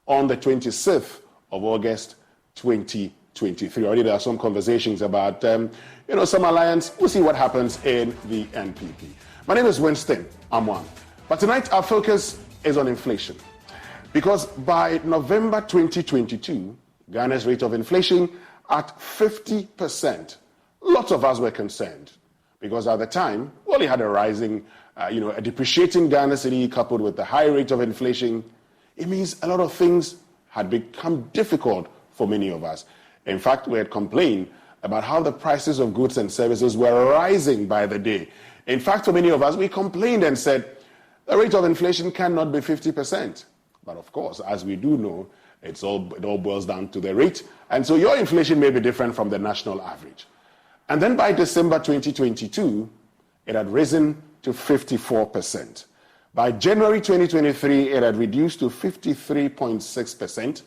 on the 26th of August 2023. Already there are some conversations about, some alliance. We'll see what happens in the NPP. My name is Winston Amwan. But tonight our focus is on inflation. Because by November 2022, Ghana's rate of inflation at 50%. Lots of us were concerned because at the time, we only had a rising, a depreciating Ghana cedi coupled with the high rate of inflation. It means a lot of things had become difficult for many of us. In fact, we had complained about how the prices of goods and services were rising by the day. In fact, for many of us, we complained and said, the rate of inflation cannot be 50%. But of course, as we do know, it all boils down to the rate. And so your inflation may be different from the national average. And then by December 2022, it had risen to 54%. By January 2023, it had reduced to 53.6%.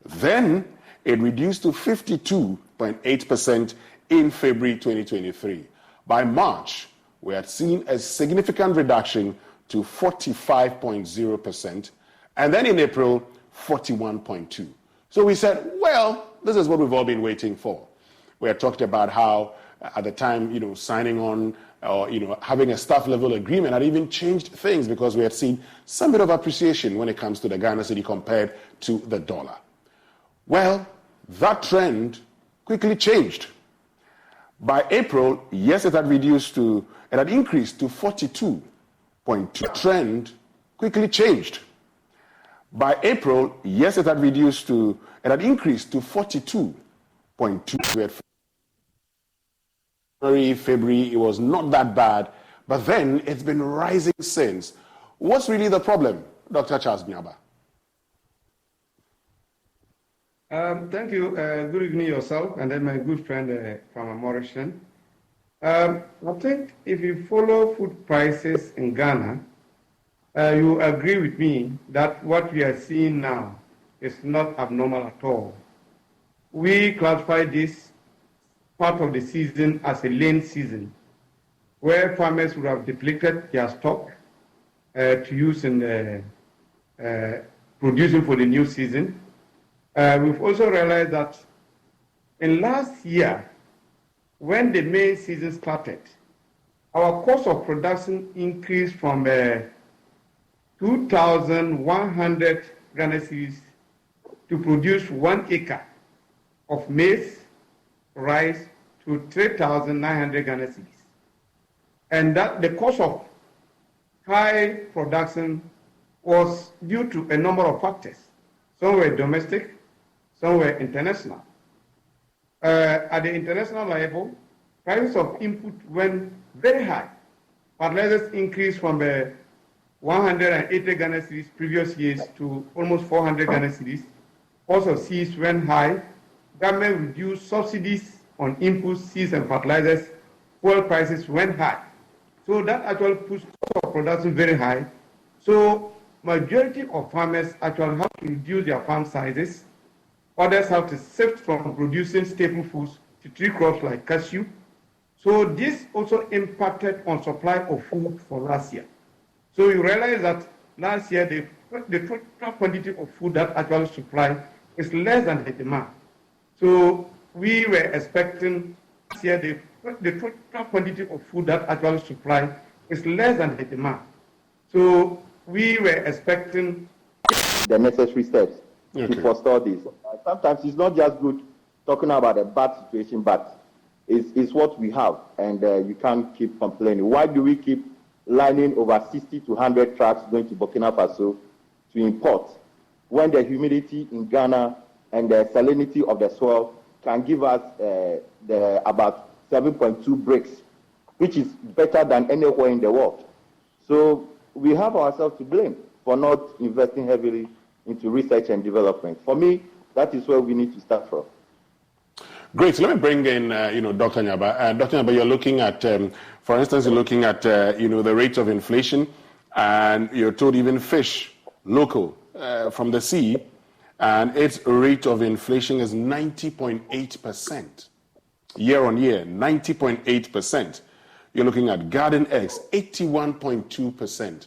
Then it reduced to 52.8% in February 2023. By March, we had seen a significant reduction to 45.0%. And then in April, 41.2%. So we said, well, this is what we've all been waiting for. We had talked about how at the time, signing on or, having a staff level agreement had even changed things because we had seen some bit of appreciation when it comes to the Ghana cedi compared to the dollar. Well, that trend quickly changed. By April, yes, it had increased to 42.2%. Trend quickly changed. By April, yes, it had increased to 42.2%. February, it was not that bad, but then it's been rising since. What's really the problem, Dr. Charles Biaba? Thank you. Good evening yourself, and then my good friend from Morrison. I think if you follow food prices in Ghana, you agree with me that what we are seeing now is not abnormal at all. We classify this part of the season as a lean season, where farmers would have depleted their stock to use in producing for the new season. We've also realized that in last year, when the main season started, our cost of production increased from 2,100 Ghana cedis to produce 1 acre of maize, rice to 3,900 Ghana cedis. And that the cost of high production was due to a number of factors. Some were domestic, some were international. At the international level, prices of input went very high. Fertilizers increased from 180 Ghana cedis previous years to almost 400 Ghana cedis. Cost of seeds went high. Government reduced subsidies on inputs, seeds, and fertilizers. Fuel prices went high. So that actually pushed cost of production very high. So majority of farmers actually have to reduce their farm sizes. Others have to shift from producing staple foods to tree crops like cashew. So this also impacted on supply of food for last year. So you realize that last year the total quantity of food that actually supplied is less than the demand. So we were expecting this year the total quantity of food that actually supplied is less than the demand. So we were expecting the necessary steps to forestall this. Sometimes it's not just good talking about a bad situation, but it's what we have, and you can't keep complaining. Why do we keep lining over 60 to 100 trucks going to Burkina Faso to import when the humidity in Ghana and the salinity of the soil can give us about 7.2 bricks, which is better than anywhere in the world? So we have ourselves to blame for not investing heavily into research and development. For me, that is where we need to start from. Great. So let me bring in, Dr. Nyaba. Dr. Nyaba, you're looking at, for instance, you're looking at, the rate of inflation, and you're told even fish, local, from the sea, and its rate of inflation is 90.8%. Year on year, 90.8%. You're looking at garden eggs, 81.2%.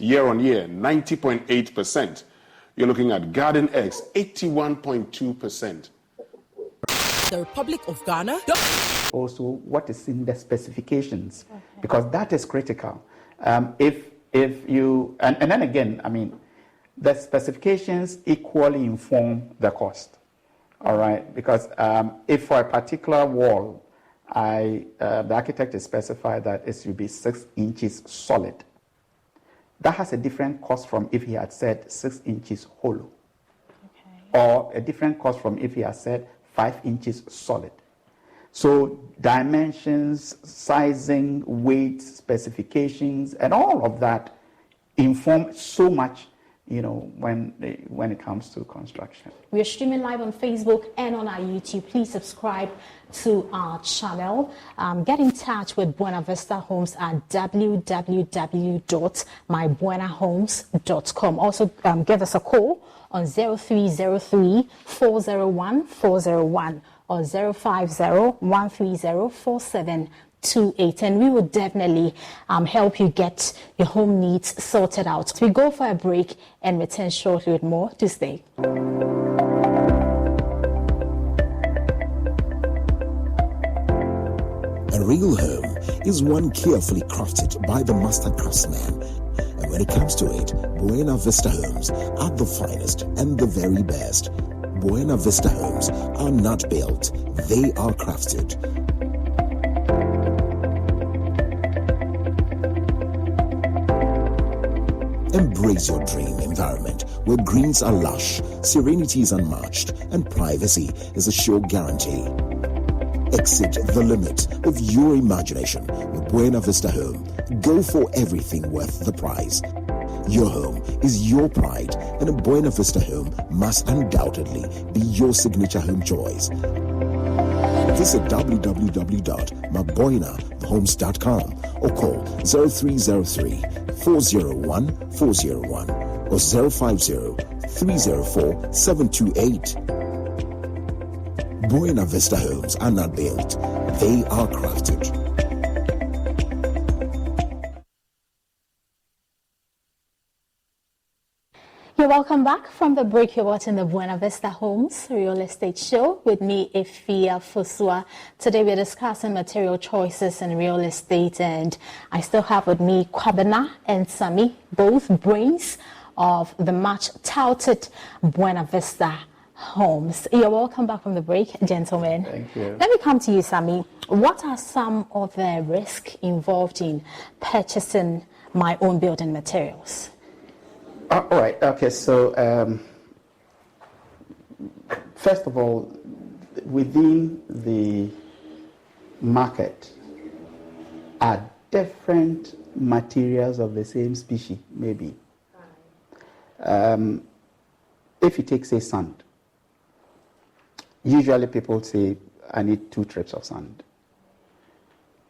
year on year, 90.8%. You're looking at garden eggs, 81.2%. The Republic of Ghana. Also, what is in the specifications, because that is critical. If you, and then again, I mean, the specifications equally inform the cost. All right, because if for a particular wall, the architect is specified that it should be 6 inches solid, that has a different cost from if he had said 6 inches hollow, or a different cost from if he had said 5 inches solid. So dimensions, sizing, weight, specifications, and all of that inform so much, you know, when it comes to construction. We are streaming live on Facebook and on our YouTube. Please subscribe to our channel. Get in touch with Buena Vista Homes at www.mybuenahomes.com. Also, give us a call on 0303 401 401 or 050 130 4728, and we will definitely help you get your home needs sorted out. We go for a break and return shortly with more to stay. A real home is one carefully crafted by the master craftsman. And when it comes to it, Buena Vista Homes are the finest and the very best. Buena Vista Homes are not built, they are crafted. Embrace your dream environment where greens are lush, serenity is unmatched, and privacy is a sure guarantee. Exceed the limit of your imagination with Buena Vista Home. Go for everything worth the price. Your home is your pride, and a Buena Vista Home must undoubtedly be your signature home choice. Visit www.mybuenahomes.com or call 0303 401 401 or 050 304 728. Buena Vista Homes are not built, they are crafted. You're welcome back from the break. You're watching the Buena Vista Homes Real Estate Show with me, Ifia Fusua. Today we're discussing material choices in real estate, and I still have with me Kwabena and Sami, both brains of the much touted Buena Vista Homes. You're welcome back from the break, gentlemen. Thank you. Let me come to you, Sami. What are some of the risks involved in purchasing my own building materials? All right. Okay. So, first of all, within the market are different materials of the same species, maybe. If you take, say, sand, usually people say, I need 2 trips of sand.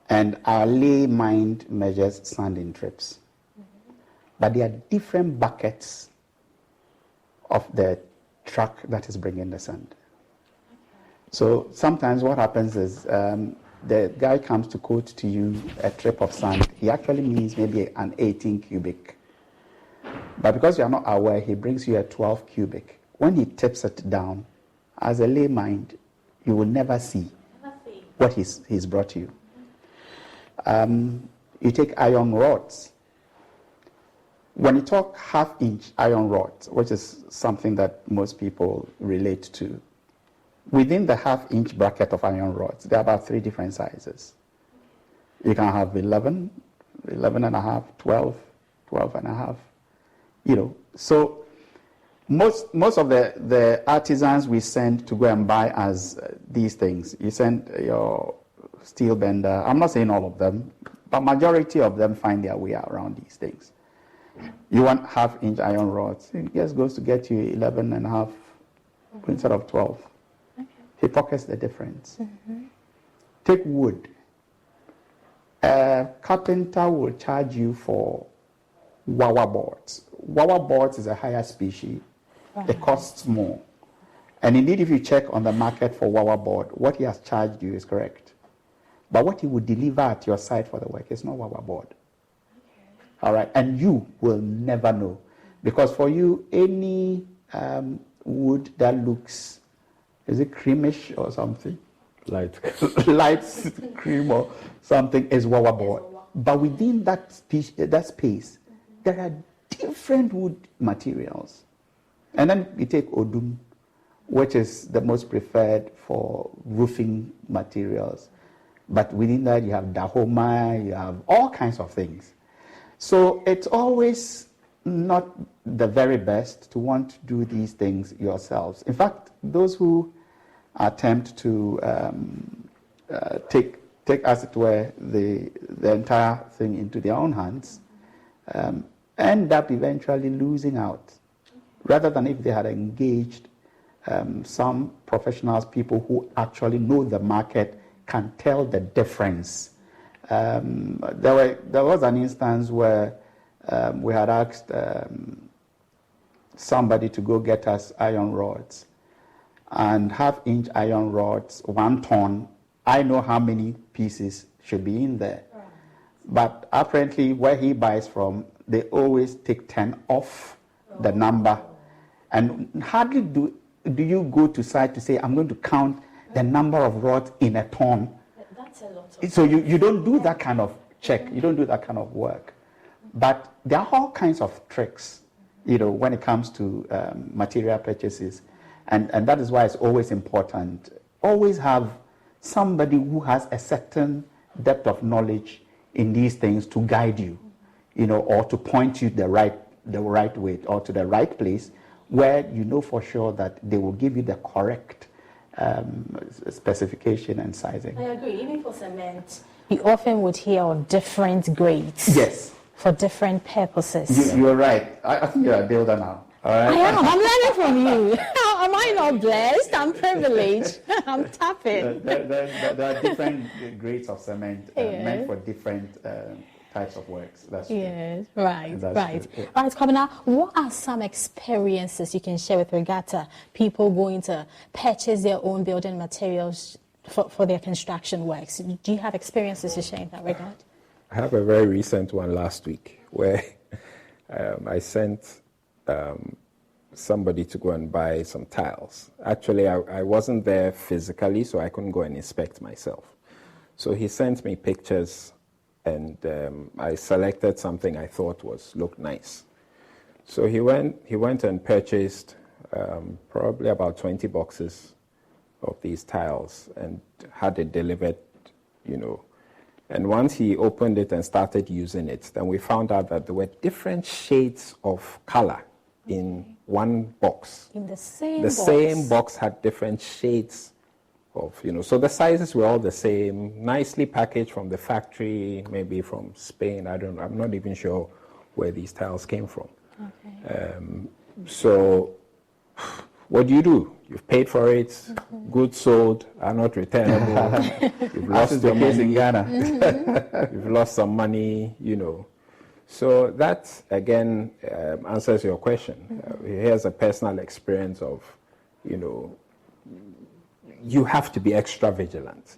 And our lay mind measures sand in trips. But there are different buckets of the truck that is bringing the sand. So sometimes what happens is the guy comes to quote to you a trip of sand. He actually means maybe an 18 cubic. But because you are not aware, he brings you a 12 cubic. When he tips it down, as a lay mind, you will never see what he's brought you. You take iron rods. When you talk half-inch iron rods, which is something that most people relate to, within the half-inch bracket of iron rods, there are about 3 different sizes. You can have 11, 11 and a half, 12, 12 and a half. You know, so most of the artisans we send to go and buy as these things, you send your steel bender. I'm not saying all of them, but majority of them find their way around these things. You want half-inch iron rods. It just goes to get you 11 and a half instead of 12. Okay. He pockets the difference. Mm-hmm. Take wood. A carpenter will charge you for wawa boards. Wawa boards is a higher species. Right. It costs more. And indeed, if you check on the market for wawa board, what he has charged you is correct. But what he would deliver at your site for the work is not wawa board. All right, and you will never know. Because for you, any wood that looks, is it creamish or something? Light Cream or something is wawa board. But within that space, there are different wood materials. And then you take odum, which is the most preferred for roofing materials. But within that, you have dahoma, you have all kinds of things. So it's always not the very best to want to do these things yourselves. In fact, those who attempt to take, as it were, the entire thing into their own hands, end up eventually losing out, rather than if they had engaged some professionals, people who actually know the market, can tell the difference. There was an instance where we had asked somebody to go get us iron rods, and half-inch iron rods, 1 ton. I know how many pieces should be in there. But apparently where he buys from, they always take 10 off the number. And hardly do you go to site to say, I'm going to count the number of rods in a ton. That's a lot. So you don't do that kind of check. You don't do that kind of work. But there are all kinds of tricks, when it comes to material purchases. And that is why it's always important. Always have somebody who has a certain depth of knowledge in these things to guide you, or to point you the right way, or to the right place where you know for sure that they will give you the correct specification and sizing. I agree. Even for cement, you often would hear of different grades. Yes. For different purposes. You're right. I think you're a builder now. All right. I am. I'm learning from you. Am I not blessed? I'm privileged. I'm tapping. There are different grades of cement meant for different types of works. That's true. Yes, right. True. Yeah. Right, Kwabena, what are some experiences you can share with regard to people going to purchase their own building materials for their construction works? Do you have experiences to share in that regard? I have a very recent one last week where I sent somebody to go and buy some tiles. Actually, I wasn't there physically, so I couldn't go and inspect myself. So he sent me pictures, and I selected something I thought looked nice. So he went and purchased probably about 20 boxes of these tiles and had it delivered, And once he opened it and started using it, then we found out that there were different shades of color in one box. In the same box? The same box had different shades of, so the sizes were all the same, nicely packaged from the factory, maybe from Spain, I don't know, I'm not even sure where these tiles came from. Okay. So what do? You've paid for it, goods sold are not returnable, you've lost your money in Ghana, you've lost some money, So that, again, answers your question. Here's a personal experience of, you have to be extra vigilant,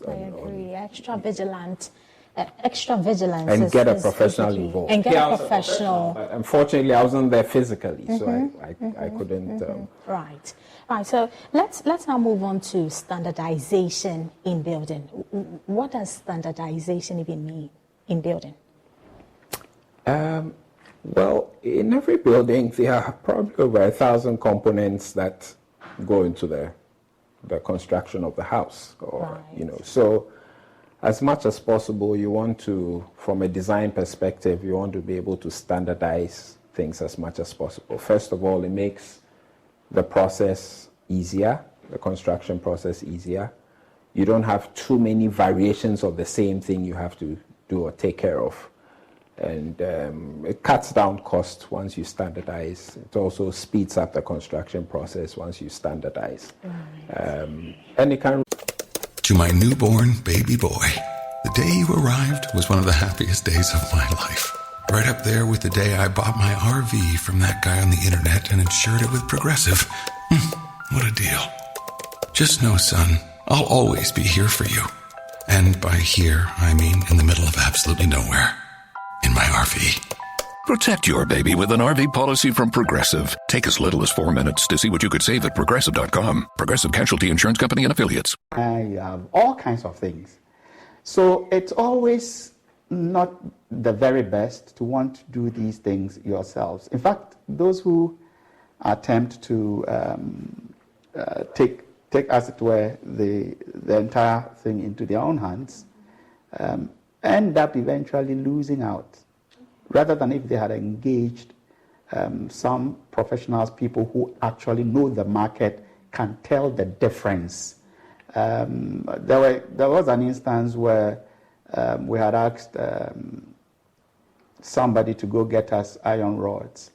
I agree, extra vigilant. Extra vigilance and get a professional involved. And get a professional. Unfortunately, I wasn't there physically, so I couldn't. Right. So let's now move on to standardization in building. What does standardization even mean in building? Well, in every building, there are probably over 1,000 components that go into the construction of the house, So, as much as possible, you want to, from a design perspective, you want to be able to standardize things as much as possible. First of all, it makes the process easier, the construction process easier. You don't have too many variations of the same thing you have to do or take care of. And it cuts down costs once you standardize. It also speeds up the construction process once you standardize. Right. And it can... To my newborn baby boy, the day you arrived was one of the happiest days of my life. Right up there with the day I bought my RV from that guy on the internet and insured it with Progressive. What a deal. Just know, son, I'll always be here for you. And by here, I mean in the middle of absolutely nowhere. In my RV. Protect your baby with an RV policy from Progressive. Take as little as 4 minutes to see what you could save at Progressive.com. Progressive Casualty Insurance Company and Affiliates. You have all kinds of things. So it's always not the very best to want to do these things yourselves. In fact, those who attempt to take, as it were, the entire thing into their own hands end up eventually losing out. Rather than if they had engaged some professionals, people who actually know the market, can tell the difference. There was an instance where we had asked somebody to go get us iron rods,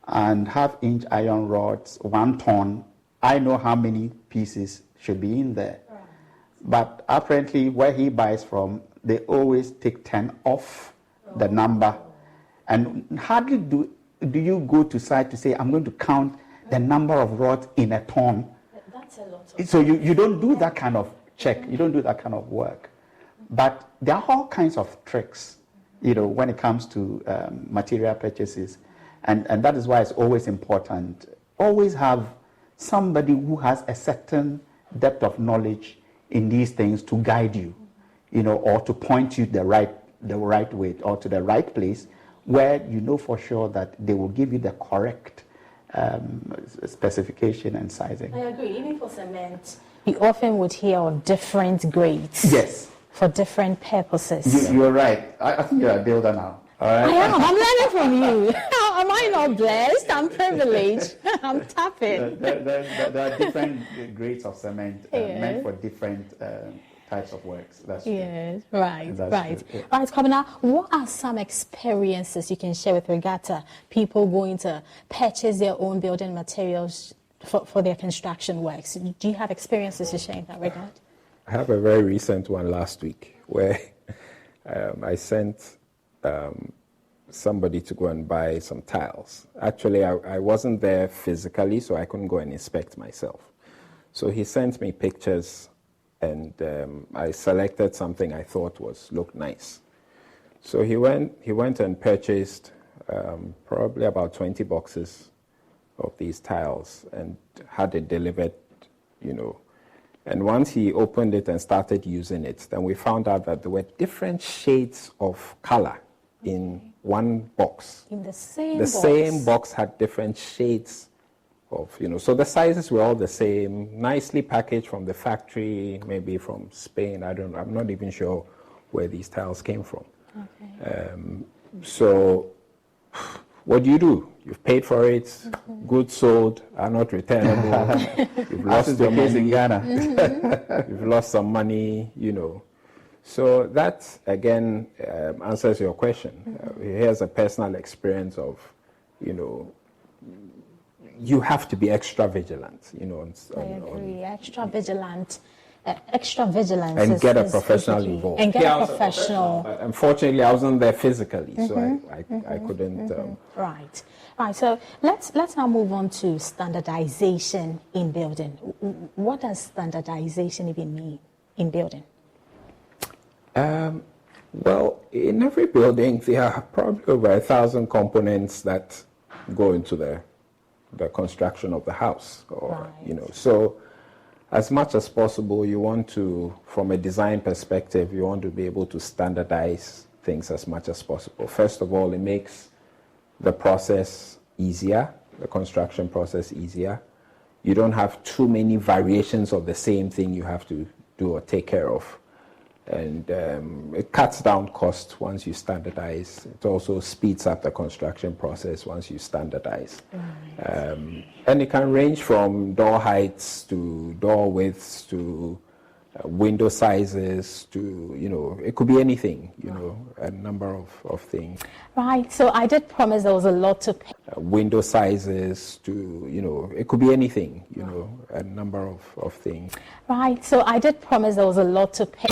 and half-inch iron rods, 1 ton. I know how many pieces should be in there. But apparently where he buys from, they always take 10 off the number. And hardly do you go to site to say, I'm going to count the number of rods in a ton. That's a lot. So you don't do that kind of check. You don't do that kind of work. But there are all kinds of tricks, when it comes to material purchases. And that is why it's always important. Always have somebody who has a certain depth of knowledge in these things to guide you, or to point you the right way or to the right place, where you know for sure that they will give you the correct specification and sizing. I agree. Even for cement, you often would hear of different grades. Yes. For different purposes. You're right. I think you're a builder now. All right. I am. I'm learning from you. Am I not blessed? I'm privileged. I'm tapping. There are different grades of cement meant for different types of works. That's true. Yes, right. Yeah. Right, Kabina, what are some experiences you can share with regard to people going to purchase their own building materials for their construction works? Do you have experiences to share in that regard? I have a very recent one last week where I sent somebody to go and buy some tiles. Actually, I wasn't there physically, so I couldn't go and inspect myself. So he sent me pictures, and I selected something I thought looked nice. So he went and purchased probably about 20 boxes of these tiles and had it delivered, And once he opened it and started using it, then we found out that there were different shades of color in one box. In the same box? The same box had different shades of, so the sizes were all the same, nicely packaged from the factory, maybe from Spain, I don't know, I'm not even sure where these tiles came from. Okay. So what do? You've paid for it, goods sold are not returnable, you've lost your money in Ghana, you've lost some money, So that, again, answers your question. Here's a personal experience of, you have to be extra vigilant, I agree, extra vigilant. Extra vigilance and get a professional involved. And get a professional. But unfortunately, I wasn't there physically, so I couldn't. Right. So let's now move on to standardization in building. What does standardization even mean in building? Well, in every building, there are probably over 1,000 components that go into the construction of the house, so. As much as possible, you want to, from a design perspective, you want to be able to standardize things as much as possible. First of all, it makes the process easier, the construction process easier. You don't have too many variations of the same thing you have to do or take care of. And it cuts down costs once you standardize. It also speeds up the construction process once you standardize. Right. And it can range from door heights to door widths to window sizes to, it could be anything, a number of things. Right, so I did promise there was a lot to pay. Window sizes to, it could be anything, a number of things. Right, so I did promise there was a lot to pay.